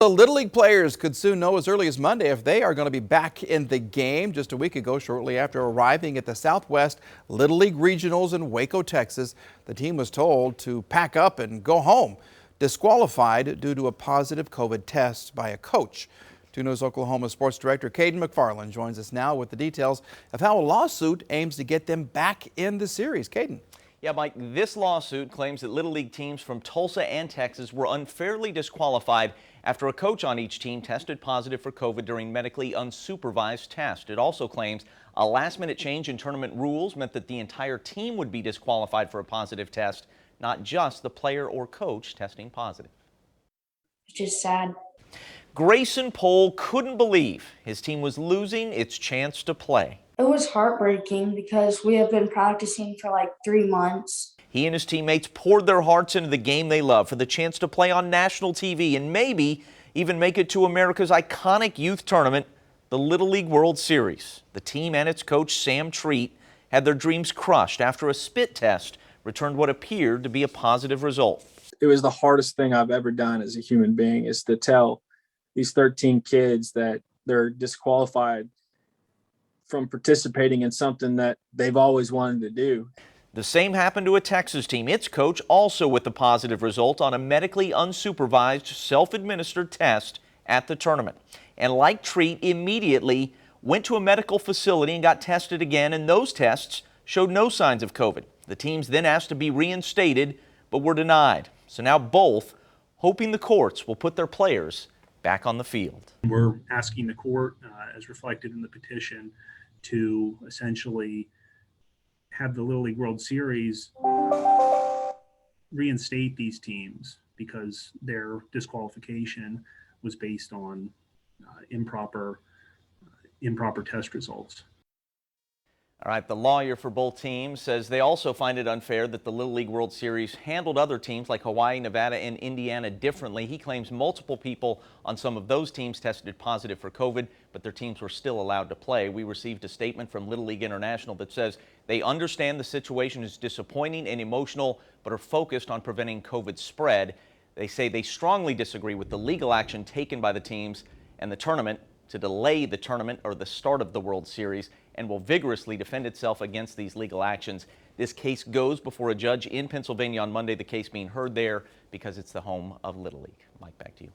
The Little League players could soon know as early as Monday if they are going to be back in the game. Just a week ago, shortly after arriving at the Southwest Little League Regionals in Waco, Texas, the team was told to pack up and go home, disqualified due to a positive COVID test by a coach. 2 News Oklahoma Sports Director Caden McFarland joins us now with the details of how a lawsuit aims to get them back in the series. Caden. Yeah, Mike, this lawsuit claims that Little League teams from Tulsa and Texas were unfairly disqualified after a coach on each team tested positive for COVID during medically unsupervised tests. It also claims a last-minute change in tournament rules meant that the entire team would be disqualified for a positive test, not just the player or coach testing positive. It's just sad. Grayson Pohl couldn't believe his team was losing its chance to play. It was heartbreaking because we have been practicing for like 3 months. He and his teammates poured their hearts into the game they love for the chance to play on national TV and maybe even make it to America's iconic youth tournament, the Little League World Series. The team and its coach, Sam Treat, had their dreams crushed after a spit test returned what appeared to be a positive result. It was the hardest thing I've ever done as a human being, is to tell these 13 kids that they're disqualified from participating in something that they've always wanted to do. The same happened to a Texas team. Its coach also with the positive result on a medically unsupervised, self-administered test at the tournament. And like Treat, immediately went to a medical facility and got tested again, and those tests showed no signs of COVID. The teams then asked to be reinstated, but were denied. So now both hoping the courts will put their players back on the field. We're asking the court, as reflected in the petition, to essentially have the Little League World Series reinstate these teams because their disqualification was based on improper test results. All right, the lawyer for both teams says they also find it unfair that the Little League World Series handled other teams like Hawaii, Nevada, and Indiana differently. He claims multiple people on some of those teams tested positive for COVID, but their teams were still allowed to play. We received a statement from Little League International that says they understand the situation is disappointing and emotional, but are focused on preventing COVID spread. They say they strongly disagree with the legal action taken by the teams and the tournament to delay the tournament or the start of the World Series, and will vigorously defend itself against these legal actions. This case goes before a judge in Pennsylvania on Monday, the case being heard there because it's the home of Little League. Mike, back to you.